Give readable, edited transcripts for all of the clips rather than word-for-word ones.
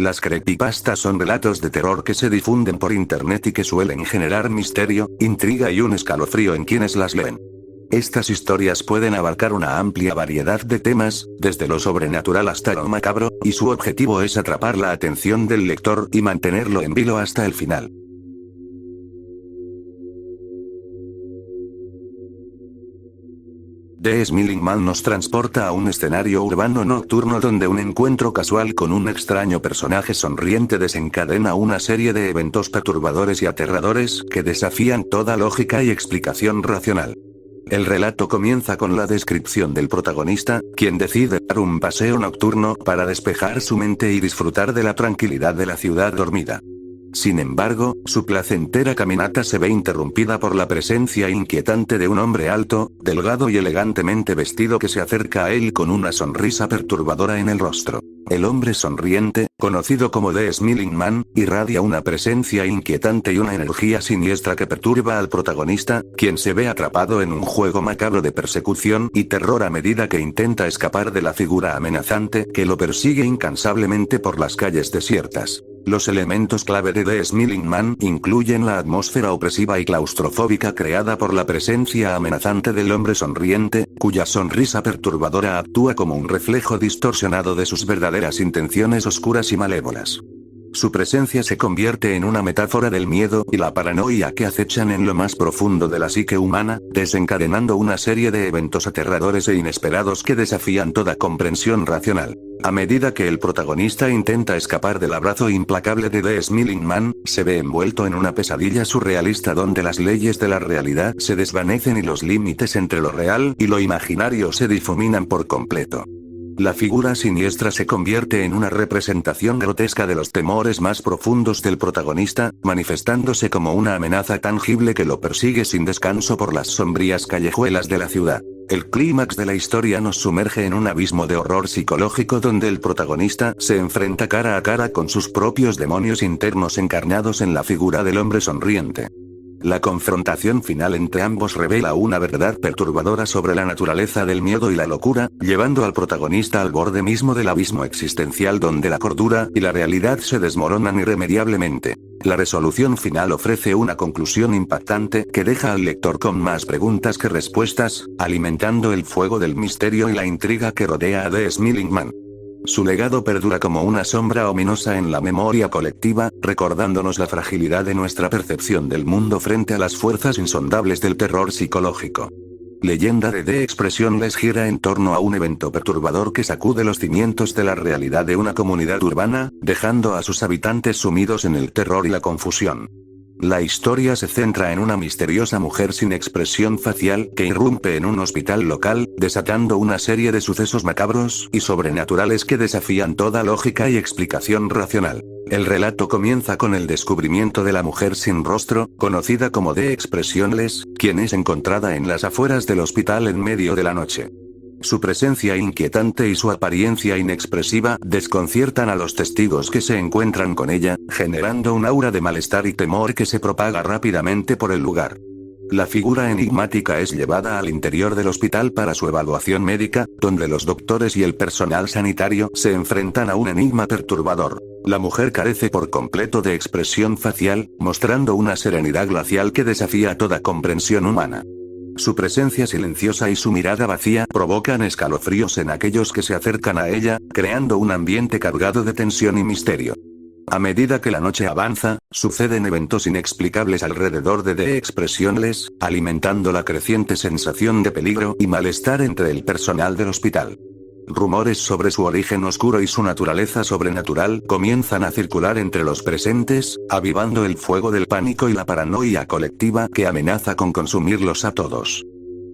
Las creepypastas son relatos de terror que se difunden por internet y que suelen generar misterio, intriga y un escalofrío en quienes las leen. Estas historias pueden abarcar una amplia variedad de temas, desde lo sobrenatural hasta lo macabro, y su objetivo es atrapar la atención del lector y mantenerlo en vilo hasta el final. The Smiling Man nos transporta a un escenario urbano nocturno donde un encuentro casual con un extraño personaje sonriente desencadena una serie de eventos perturbadores y aterradores que desafían toda lógica y explicación racional. El relato comienza con la descripción del protagonista, quien decide dar un paseo nocturno para despejar su mente y disfrutar de la tranquilidad de la ciudad dormida. Sin embargo, su placentera caminata se ve interrumpida por la presencia inquietante de un hombre alto, delgado y elegantemente vestido que se acerca a él con una sonrisa perturbadora en el rostro. El hombre sonriente, conocido como The Smiling Man, irradia una presencia inquietante y una energía siniestra que perturba al protagonista, quien se ve atrapado en un juego macabro de persecución y terror a medida que intenta escapar de la figura amenazante que lo persigue incansablemente por las calles desiertas. Los elementos clave de The Smiling Man incluyen la atmósfera opresiva y claustrofóbica creada por la presencia amenazante del hombre sonriente, cuya sonrisa perturbadora actúa como un reflejo distorsionado de sus verdaderas intenciones oscuras y malévolas. Su presencia se convierte en una metáfora del miedo y la paranoia que acechan en lo más profundo de la psique humana, desencadenando una serie de eventos aterradores e inesperados que desafían toda comprensión racional. A medida que el protagonista intenta escapar del abrazo implacable de The Smiling Man, se ve envuelto en una pesadilla surrealista donde las leyes de la realidad se desvanecen y los límites entre lo real y lo imaginario se difuminan por completo. La figura siniestra se convierte en una representación grotesca de los temores más profundos del protagonista, manifestándose como una amenaza tangible que lo persigue sin descanso por las sombrías callejuelas de la ciudad. El clímax de la historia nos sumerge en un abismo de horror psicológico donde el protagonista se enfrenta cara a cara con sus propios demonios internos encarnados en la figura del hombre sonriente. La confrontación final entre ambos revela una verdad perturbadora sobre la naturaleza del miedo y la locura, llevando al protagonista al borde mismo del abismo existencial donde la cordura y la realidad se desmoronan irremediablemente. La resolución final ofrece una conclusión impactante que deja al lector con más preguntas que respuestas, alimentando el fuego del misterio y la intriga que rodea a The Smiling Man. Su legado perdura como una sombra ominosa en la memoria colectiva, recordándonos la fragilidad de nuestra percepción del mundo frente a las fuerzas insondables del terror psicológico. Leyenda de The Expressionless gira en torno a un evento perturbador que sacude los cimientos de la realidad de una comunidad urbana, dejando a sus habitantes sumidos en el terror y la confusión. La historia se centra en una misteriosa mujer sin expresión facial que irrumpe en un hospital local, desatando una serie de sucesos macabros y sobrenaturales que desafían toda lógica y explicación racional. El relato comienza con el descubrimiento de la mujer sin rostro, conocida como The Expressionless, quien es encontrada en las afueras del hospital en medio de la noche. Su presencia inquietante y su apariencia inexpresiva desconciertan a los testigos que se encuentran con ella, generando un aura de malestar y temor que se propaga rápidamente por el lugar. La figura enigmática es llevada al interior del hospital para su evaluación médica, donde los doctores y el personal sanitario se enfrentan a un enigma perturbador. La mujer carece por completo de expresión facial, mostrando una serenidad glacial que desafía toda comprensión humana. Su presencia silenciosa y su mirada vacía provocan escalofríos en aquellos que se acercan a ella, creando un ambiente cargado de tensión y misterio. A medida que la noche avanza, suceden eventos inexplicables alrededor de The Expressionless, alimentando la creciente sensación de peligro y malestar entre el personal del hospital. Rumores sobre su origen oscuro y su naturaleza sobrenatural comienzan a circular entre los presentes, avivando el fuego del pánico y la paranoia colectiva que amenaza con consumirlos a todos.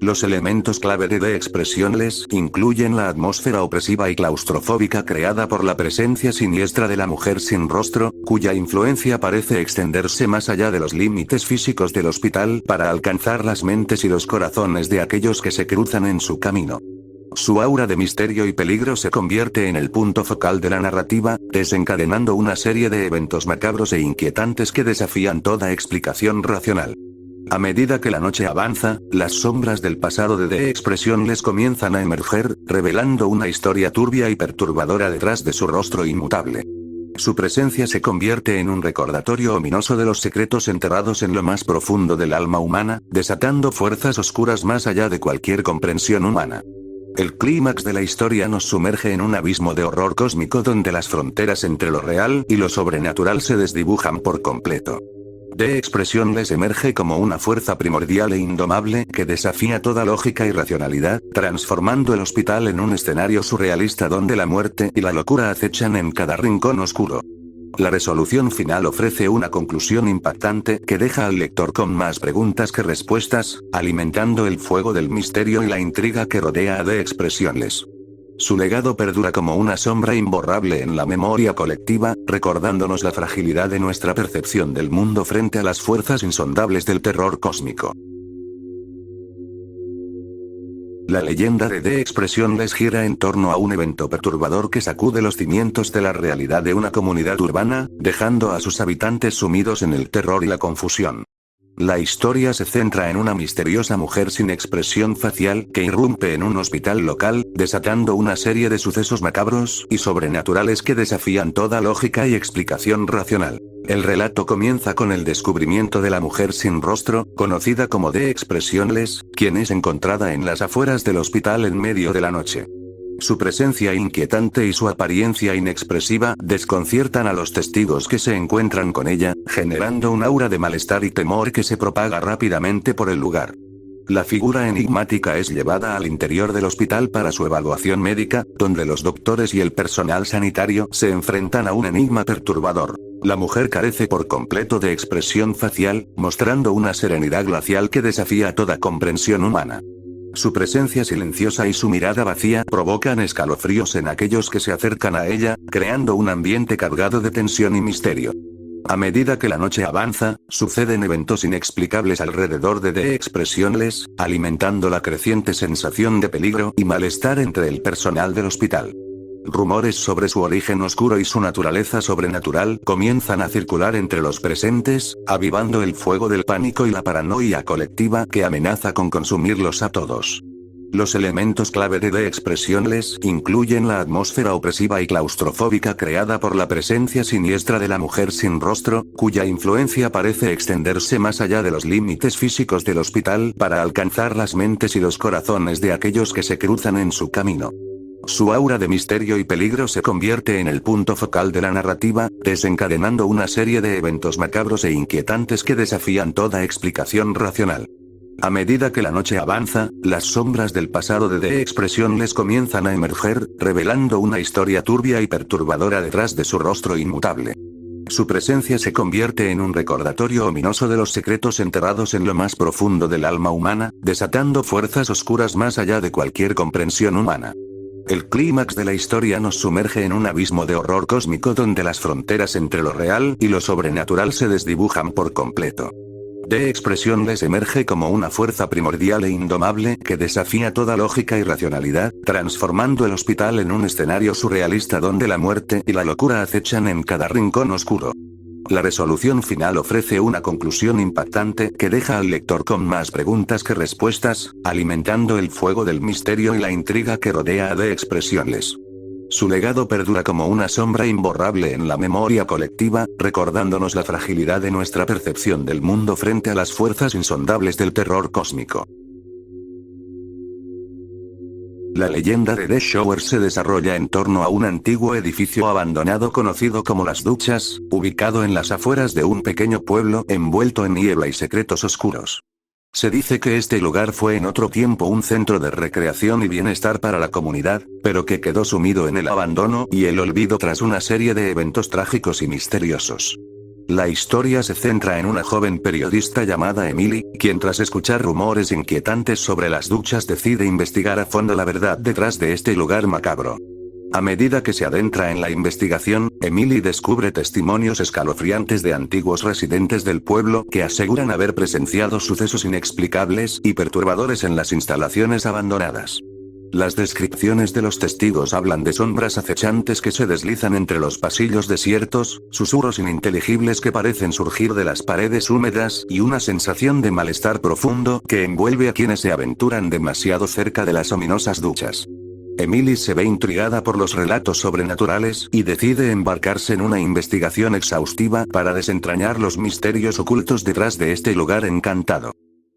Los elementos clave de The Expressionless incluyen la atmósfera opresiva y claustrofóbica creada por la presencia siniestra de la mujer sin rostro, cuya influencia parece extenderse más allá de los límites físicos del hospital para alcanzar las mentes y los corazones de aquellos que se cruzan en su camino. Su aura de misterio y peligro se convierte en el punto focal de la narrativa, desencadenando una serie de eventos macabros e inquietantes que desafían toda explicación racional. A medida que la noche avanza, las sombras del pasado de The Expressionless comienzan a emerger, revelando una historia turbia y perturbadora detrás de su rostro inmutable. Su presencia se convierte en un recordatorio ominoso de los secretos enterrados en lo más profundo del alma humana, desatando fuerzas oscuras más allá de cualquier comprensión humana. El clímax de la historia nos sumerge en un abismo de horror cósmico donde las fronteras entre lo real y lo sobrenatural se desdibujan por completo. The Expressionless emerge como una fuerza primordial e indomable que desafía toda lógica y racionalidad, transformando el hospital en un escenario surrealista donde la muerte y la locura acechan en cada rincón oscuro. La resolución final ofrece una conclusión impactante que deja al lector con más preguntas que respuestas, alimentando el fuego del misterio y la intriga que rodea a The Expressionless. Su legado perdura como una sombra imborrable en la memoria colectiva, recordándonos la fragilidad de nuestra percepción del mundo frente a las fuerzas insondables del terror cósmico. La leyenda de The Expressionless gira en torno a un evento perturbador que sacude los cimientos de la realidad de una comunidad urbana, dejando a sus habitantes sumidos en el terror y la confusión. La historia se centra en una misteriosa mujer sin expresión facial que irrumpe en un hospital local, desatando una serie de sucesos macabros y sobrenaturales que desafían toda lógica y explicación racional. El relato comienza con el descubrimiento de la mujer sin rostro, conocida como The Expressionless, quien es encontrada en las afueras del hospital en medio de la noche. Su presencia inquietante y su apariencia inexpresiva desconciertan a los testigos que se encuentran con ella, generando un aura de malestar y temor que se propaga rápidamente por el lugar. La figura enigmática es llevada al interior del hospital para su evaluación médica, donde los doctores y el personal sanitario se enfrentan a un enigma perturbador. La mujer carece por completo de expresión facial, mostrando una serenidad glacial que desafía toda comprensión humana. Su presencia silenciosa y su mirada vacía provocan escalofríos en aquellos que se acercan a ella, creando un ambiente cargado de tensión y misterio. A medida que la noche avanza, suceden eventos inexplicables alrededor de The Expressionless, alimentando la creciente sensación de peligro y malestar entre el personal del hospital. Rumores sobre su origen oscuro y su naturaleza sobrenatural comienzan a circular entre los presentes, avivando el fuego del pánico y la paranoia colectiva que amenaza con consumirlos a todos. Los elementos clave de The Expressionless incluyen la atmósfera opresiva y claustrofóbica creada por la presencia siniestra de la mujer sin rostro, cuya influencia parece extenderse más allá de los límites físicos del hospital para alcanzar las mentes y los corazones de aquellos que se cruzan en su camino. Su aura de misterio y peligro se convierte en el punto focal de la narrativa, desencadenando una serie de eventos macabros e inquietantes que desafían toda explicación racional. A medida que la noche avanza, las sombras del pasado de The Expressionless comienzan a emerger, revelando una historia turbia y perturbadora detrás de su rostro inmutable. Su presencia se convierte en un recordatorio ominoso de los secretos enterrados en lo más profundo del alma humana, desatando fuerzas oscuras más allá de cualquier comprensión humana. El clímax de la historia nos sumerge en un abismo de horror cósmico donde las fronteras entre lo real y lo sobrenatural se desdibujan por completo. The Expressionless emerge como una fuerza primordial e indomable que desafía toda lógica y racionalidad, transformando el hospital en un escenario surrealista donde la muerte y la locura acechan en cada rincón oscuro. La resolución final ofrece una conclusión impactante que deja al lector con más preguntas que respuestas, alimentando el fuego del misterio y la intriga que rodea a The Expressionless. Su legado perdura como una sombra imborrable en la memoria colectiva, recordándonos la fragilidad de nuestra percepción del mundo frente a las fuerzas insondables del terror cósmico. La leyenda de The Shower se desarrolla en torno a un antiguo edificio abandonado conocido como Las Duchas, ubicado en las afueras de un pequeño pueblo envuelto en niebla y secretos oscuros. Se dice que este lugar fue en otro tiempo un centro de recreación y bienestar para la comunidad, pero que quedó sumido en el abandono y el olvido tras una serie de eventos trágicos y misteriosos. La historia se centra en una joven periodista llamada Emily, quien tras escuchar rumores inquietantes sobre las duchas decide investigar a fondo la verdad detrás de este lugar macabro. A medida que se adentra en la investigación, Emily descubre testimonios escalofriantes de antiguos residentes del pueblo que aseguran haber presenciado sucesos inexplicables y perturbadores en las instalaciones abandonadas. Las descripciones de los testigos hablan de sombras acechantes que se deslizan entre los pasillos desiertos, susurros ininteligibles que parecen surgir de las paredes húmedas y una sensación de malestar profundo que envuelve a quienes se aventuran demasiado cerca de las ominosas duchas. Emily se ve intrigada por los relatos sobrenaturales y decide embarcarse en una investigación exhaustiva para desentrañar los misterios ocultos detrás de este lugar encantado.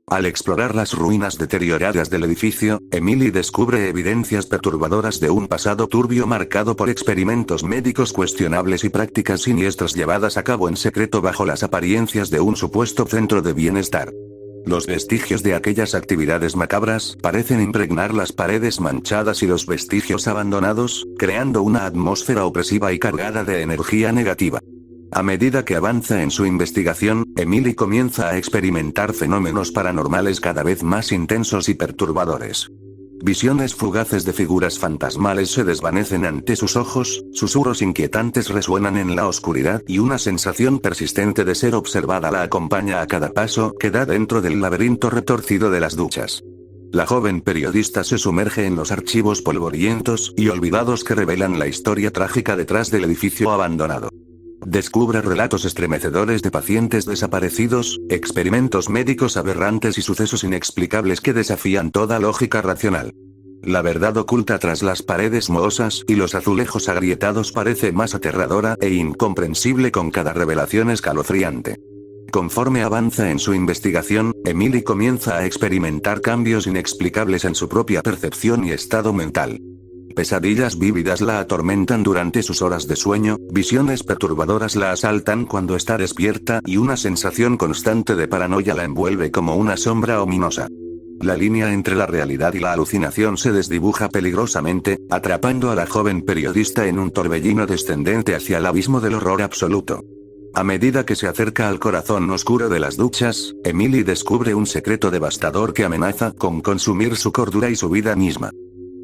Al explorar las ruinas deterioradas del edificio, Emily descubre evidencias perturbadoras de un pasado turbio marcado por experimentos médicos cuestionables y prácticas siniestras llevadas a cabo en secreto bajo las apariencias de un supuesto centro de bienestar. Los vestigios de aquellas actividades macabras parecen impregnar las paredes manchadas y los vestigios abandonados, creando una atmósfera opresiva y cargada de energía negativa. A medida que avanza en su investigación, Emily comienza a experimentar fenómenos paranormales cada vez más intensos y perturbadores. Visiones fugaces de figuras fantasmales se desvanecen ante sus ojos, susurros inquietantes resuenan en la oscuridad y una sensación persistente de ser observada la acompaña a cada paso que da dentro del laberinto retorcido de las duchas. La joven periodista se sumerge en los archivos polvorientos y olvidados que revelan la historia trágica detrás del edificio abandonado. Descubre relatos estremecedores de pacientes desaparecidos, experimentos médicos aberrantes y sucesos inexplicables que desafían toda lógica racional. La verdad oculta tras las paredes mohosas y los azulejos agrietados parece más aterradora e incomprensible con cada revelación escalofriante. Conforme avanza en su investigación, Emily comienza a experimentar cambios inexplicables en su propia percepción y estado mental. Pesadillas vívidas la atormentan durante sus horas de sueño, visiones perturbadoras la asaltan cuando está despierta y una sensación constante de paranoia la envuelve como una sombra ominosa. La línea entre la realidad y la alucinación se desdibuja peligrosamente, atrapando a la joven periodista en un torbellino descendente hacia el abismo del horror absoluto. A medida que se acerca al corazón oscuro de las duchas, Emily descubre un secreto devastador que amenaza con consumir su cordura y su vida misma.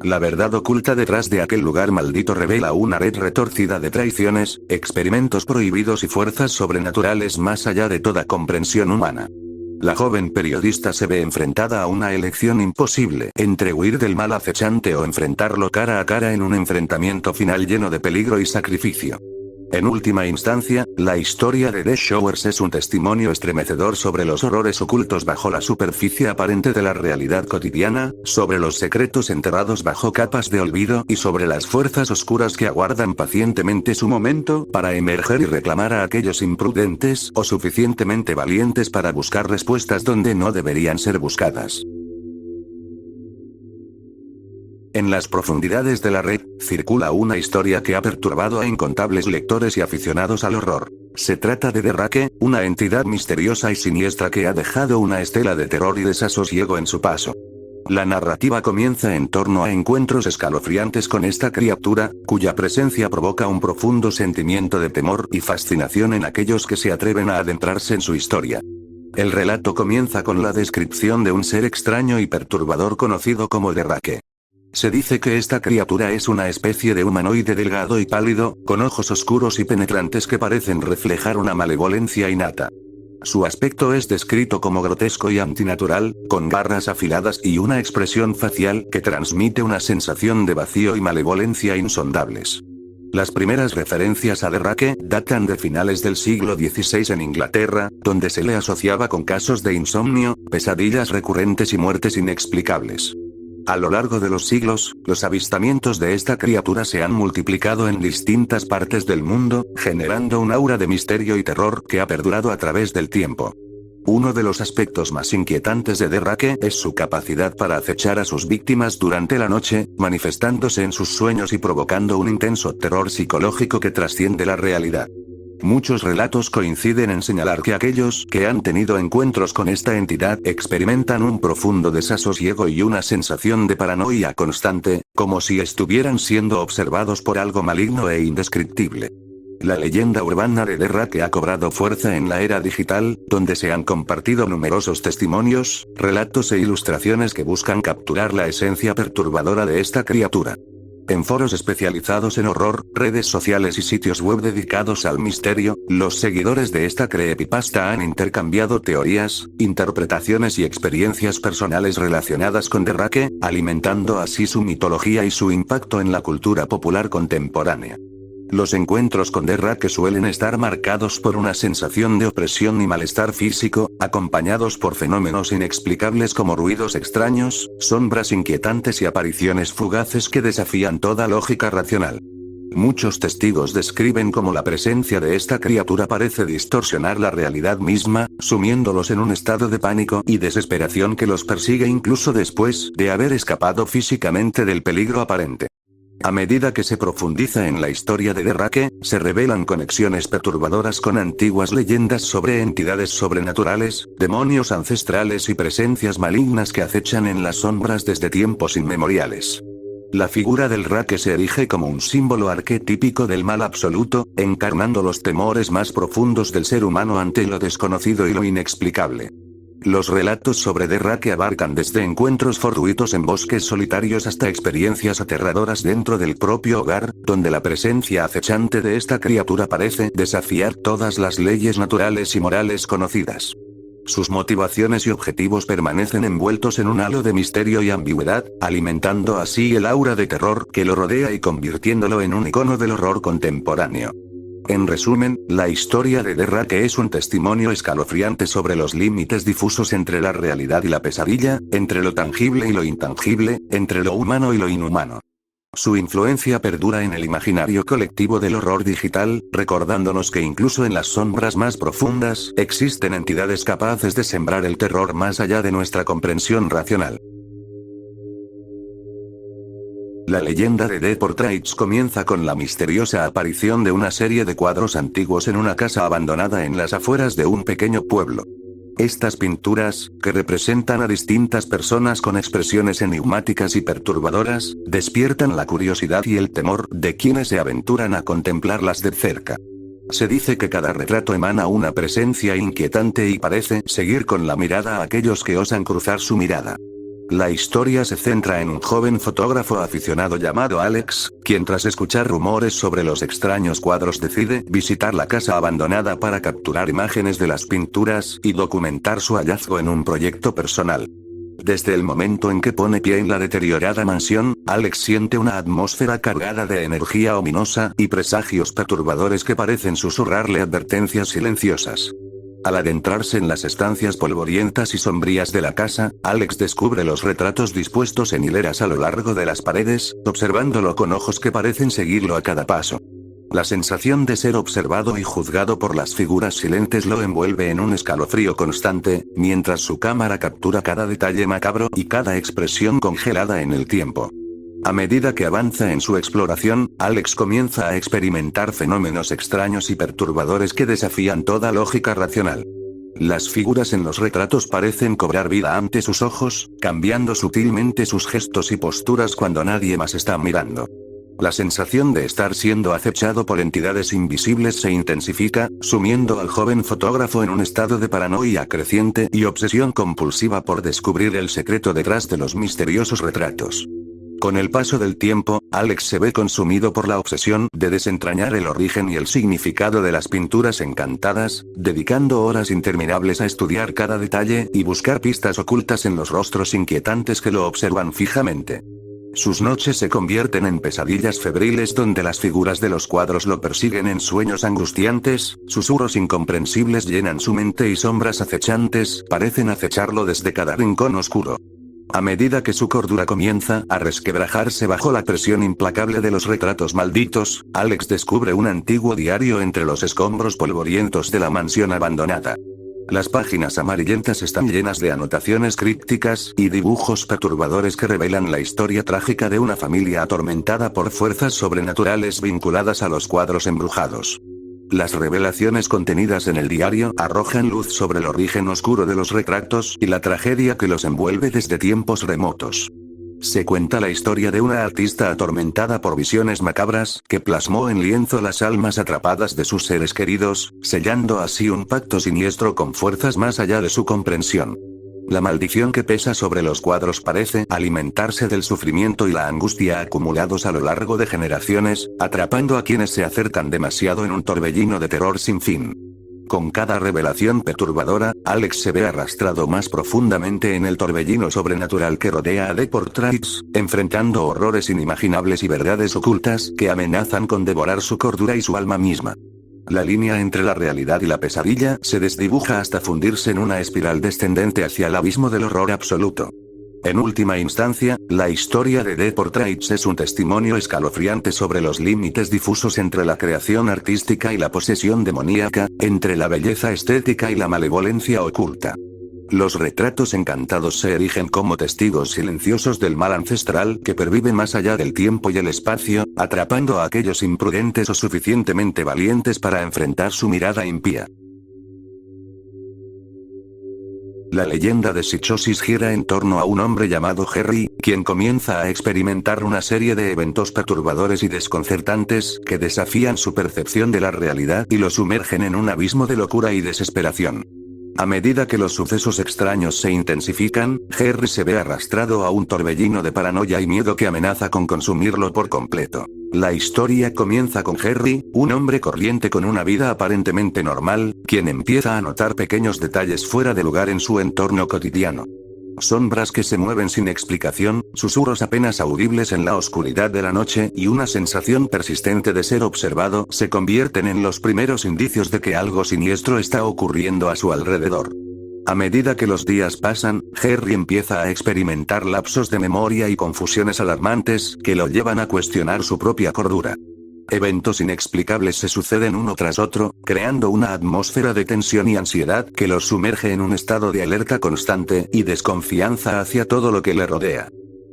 La verdad oculta detrás de aquel lugar maldito revela una red retorcida de traiciones, experimentos prohibidos y fuerzas sobrenaturales más allá de toda comprensión humana. La joven periodista se ve enfrentada a una elección imposible entre huir del mal acechante o enfrentarlo cara a cara en un enfrentamiento final lleno de peligro y sacrificio. En última instancia, la historia de The Showers es un testimonio estremecedor sobre los horrores ocultos bajo la superficie aparente de la realidad cotidiana, sobre los secretos enterrados bajo capas de olvido y sobre las fuerzas oscuras que aguardan pacientemente su momento para emerger y reclamar a aquellos imprudentes o suficientemente valientes para buscar respuestas donde no deberían ser buscadas. En las profundidades de la red, circula una historia que ha perturbado a incontables lectores y aficionados al horror. Se trata de The Rake, una entidad misteriosa y siniestra que ha dejado una estela de terror y desasosiego en su paso. La narrativa comienza en torno a encuentros escalofriantes con esta criatura, cuya presencia provoca un profundo sentimiento de temor y fascinación en aquellos que se atreven a adentrarse en su historia. El relato comienza con la descripción de un ser extraño y perturbador conocido como The Rake. Se dice que esta criatura es una especie de humanoide delgado y pálido, con ojos oscuros y penetrantes que parecen reflejar una malevolencia innata. Su aspecto es descrito como grotesco y antinatural, con garras afiladas y una expresión facial que transmite una sensación de vacío y malevolencia insondables. Las primeras referencias a The Rake datan de finales del siglo XVI en Inglaterra, donde se le asociaba con casos de insomnio, pesadillas recurrentes y muertes inexplicables. A lo largo de los siglos, los avistamientos de esta criatura se han multiplicado en distintas partes del mundo, generando un aura de misterio y terror que ha perdurado a través del tiempo. Uno de los aspectos más inquietantes de The Rake es su capacidad para acechar a sus víctimas durante la noche, manifestándose en sus sueños y provocando un intenso terror psicológico que trasciende la realidad. Muchos relatos coinciden en señalar que aquellos que han tenido encuentros con esta entidad experimentan un profundo desasosiego y una sensación de paranoia constante, como si estuvieran siendo observados por algo maligno e indescriptible. La leyenda urbana de The Rake ha cobrado fuerza en la era digital, donde se han compartido numerosos testimonios, relatos e ilustraciones que buscan capturar la esencia perturbadora de esta criatura. En foros especializados en horror, redes sociales y sitios web dedicados al misterio, los seguidores de esta creepypasta han intercambiado teorías, interpretaciones y experiencias personales relacionadas con The Rake, alimentando así su mitología y su impacto en la cultura popular contemporánea. Los encuentros con Derrake suelen estar marcados por una sensación de opresión y malestar físico, acompañados por fenómenos inexplicables como ruidos extraños, sombras inquietantes y apariciones fugaces que desafían toda lógica racional. Muchos testigos describen cómo la presencia de esta criatura parece distorsionar la realidad misma, sumiéndolos en un estado de pánico y desesperación que los persigue incluso después de haber escapado físicamente del peligro aparente. A medida que se profundiza en la historia de Derrake, se revelan conexiones perturbadoras con antiguas leyendas sobre entidades sobrenaturales, demonios ancestrales y presencias malignas que acechan en las sombras desde tiempos inmemoriales. La figura del Rake se erige como un símbolo arquetípico del mal absoluto, encarnando los temores más profundos del ser humano ante lo desconocido y lo inexplicable. Los relatos sobre Derrake abarcan desde encuentros fortuitos en bosques solitarios hasta experiencias aterradoras dentro del propio hogar, donde la presencia acechante de esta criatura parece desafiar todas las leyes naturales y morales conocidas. Sus motivaciones y objetivos permanecen envueltos en un halo de misterio y ambigüedad, alimentando así el aura de terror que lo rodea y convirtiéndolo en un icono del horror contemporáneo. En resumen, la historia de Derrake es un testimonio escalofriante sobre los límites difusos entre la realidad y la pesadilla, entre lo tangible y lo intangible, entre lo humano y lo inhumano. Su influencia perdura en el imaginario colectivo del horror digital, recordándonos que incluso en las sombras más profundas, existen entidades capaces de sembrar el terror más allá de nuestra comprensión racional. La leyenda de Dead Portraits comienza con la misteriosa aparición de una serie de cuadros antiguos en una casa abandonada en las afueras de un pequeño pueblo. Estas pinturas, que representan a distintas personas con expresiones enigmáticas y perturbadoras, despiertan la curiosidad y el temor de quienes se aventuran a contemplarlas de cerca. Se dice que cada retrato emana una presencia inquietante y parece seguir con la mirada a aquellos que osan cruzar su mirada. La historia se centra en un joven fotógrafo aficionado llamado Alex, quien tras escuchar rumores sobre los extraños cuadros decide visitar la casa abandonada para capturar imágenes de las pinturas y documentar su hallazgo en un proyecto personal. Desde el momento en que pone pie en la deteriorada mansión, Alex siente una atmósfera cargada de energía ominosa y presagios perturbadores que parecen susurrarle advertencias silenciosas. Al adentrarse en las estancias polvorientas y sombrías de la casa, Alex descubre los retratos dispuestos en hileras a lo largo de las paredes, observándolo con ojos que parecen seguirlo a cada paso. La sensación de ser observado y juzgado por las figuras silentes lo envuelve en un escalofrío constante, mientras su cámara captura cada detalle macabro y cada expresión congelada en el tiempo. A medida que avanza en su exploración, Alex comienza a experimentar fenómenos extraños y perturbadores que desafían toda lógica racional. Las figuras en los retratos parecen cobrar vida ante sus ojos, cambiando sutilmente sus gestos y posturas cuando nadie más está mirando. La sensación de estar siendo acechado por entidades invisibles se intensifica, sumiendo al joven fotógrafo en un estado de paranoia creciente y obsesión compulsiva por descubrir el secreto detrás de los misteriosos retratos. Con el paso del tiempo, Alex se ve consumido por la obsesión de desentrañar el origen y el significado de las pinturas encantadas, dedicando horas interminables a estudiar cada detalle y buscar pistas ocultas en los rostros inquietantes que lo observan fijamente. Sus noches se convierten en pesadillas febriles donde las figuras de los cuadros lo persiguen en sueños angustiantes, susurros incomprensibles llenan su mente y sombras acechantes parecen acecharlo desde cada rincón oscuro. A medida que su cordura comienza a resquebrajarse bajo la presión implacable de los retratos malditos, Alex descubre un antiguo diario entre los escombros polvorientos de la mansión abandonada. Las páginas amarillentas están llenas de anotaciones crípticas y dibujos perturbadores que revelan la historia trágica de una familia atormentada por fuerzas sobrenaturales vinculadas a los cuadros embrujados. Las revelaciones contenidas en el diario arrojan luz sobre el origen oscuro de los retratos y la tragedia que los envuelve desde tiempos remotos. Se cuenta la historia de una artista atormentada por visiones macabras, que plasmó en lienzo las almas atrapadas de sus seres queridos, sellando así un pacto siniestro con fuerzas más allá de su comprensión. La maldición que pesa sobre los cuadros parece alimentarse del sufrimiento y la angustia acumulados a lo largo de generaciones, atrapando a quienes se acercan demasiado en un torbellino de terror sin fin. Con cada revelación perturbadora, Alex se ve arrastrado más profundamente en el torbellino sobrenatural que rodea a Deportraix, enfrentando horrores inimaginables y verdades ocultas que amenazan con devorar su cordura y su alma misma. La línea entre la realidad y la pesadilla se desdibuja hasta fundirse en una espiral descendente hacia el abismo del horror absoluto. En última instancia, la historia de Deportraix es un testimonio escalofriante sobre los límites difusos entre la creación artística y la posesión demoníaca, entre la belleza estética y la malevolencia oculta. Los retratos encantados se erigen como testigos silenciosos del mal ancestral que pervive más allá del tiempo y el espacio, atrapando a aquellos imprudentes o suficientemente valientes para enfrentar su mirada impía. La leyenda de Psicosis gira en torno a un hombre llamado Harry, quien comienza a experimentar una serie de eventos perturbadores y desconcertantes que desafían su percepción de la realidad y lo sumergen en un abismo de locura y desesperación. A medida que los sucesos extraños se intensifican, Harry se ve arrastrado a un torbellino de paranoia y miedo que amenaza con consumirlo por completo. La historia comienza con Harry, un hombre corriente con una vida aparentemente normal, quien empieza a notar pequeños detalles fuera de lugar en su entorno cotidiano. Sombras que se mueven sin explicación, susurros apenas audibles en la oscuridad de la noche y una sensación persistente de ser observado se convierten en los primeros indicios de que algo siniestro está ocurriendo a su alrededor. A medida que los días pasan, Harry empieza a experimentar lapsos de memoria y confusiones alarmantes que lo llevan a cuestionar su propia cordura. Eventos inexplicables se suceden uno tras otro, creando una atmósfera de tensión y ansiedad que los sumerge en un estado de alerta constante y desconfianza hacia todo lo que le rodea.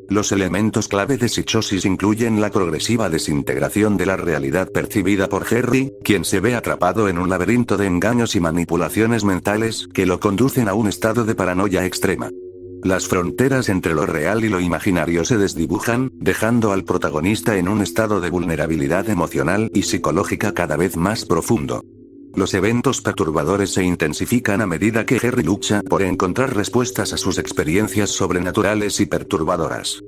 Los elementos clave de Psicosis incluyen la progresiva desintegración de la realidad percibida por Harry, quien se ve atrapado en un laberinto de engaños y manipulaciones mentales que lo conducen a un estado de paranoia extrema. Las fronteras entre lo real y lo imaginario se desdibujan, dejando al protagonista en un estado de vulnerabilidad emocional y psicológica cada vez más profundo. Los eventos perturbadores se intensifican a medida que Harry lucha por encontrar respuestas a sus experiencias sobrenaturales y perturbadoras.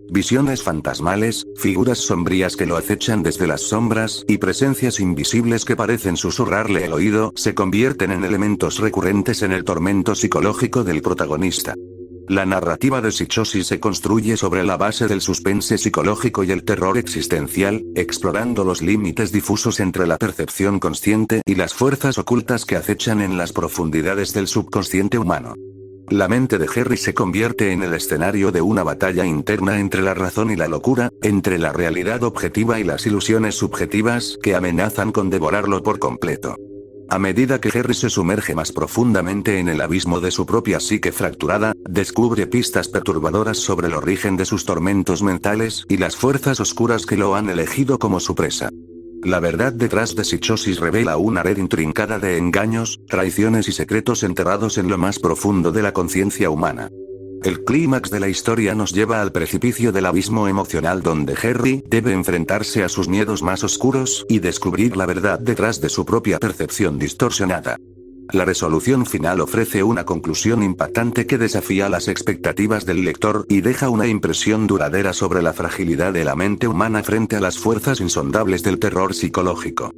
Visiones fantasmales, figuras sombrías que lo acechan desde las sombras y presencias invisibles que parecen susurrarle el oído se convierten en elementos recurrentes en el tormento psicológico del protagonista. La narrativa de Psicosis se construye sobre la base del suspense psicológico y el terror existencial, explorando los límites difusos entre la percepción consciente y las fuerzas ocultas que acechan en las profundidades del subconsciente humano. La mente de Harry se convierte en el escenario de una batalla interna entre la razón y la locura, entre la realidad objetiva y las ilusiones subjetivas que amenazan con devorarlo por completo. A medida que Harry se sumerge más profundamente en el abismo de su propia psique fracturada, descubre pistas perturbadoras sobre el origen de sus tormentos mentales y las fuerzas oscuras que lo han elegido como su presa. La verdad detrás de Psicosis revela una red intrincada de engaños, traiciones y secretos enterrados en lo más profundo de la conciencia humana. El clímax de la historia nos lleva al precipicio del abismo emocional donde Harry debe enfrentarse a sus miedos más oscuros y descubrir la verdad detrás de su propia percepción distorsionada. La resolución final ofrece una conclusión impactante que desafía las expectativas del lector y deja una impresión duradera sobre la fragilidad de la mente humana frente a las fuerzas insondables del terror psicológico.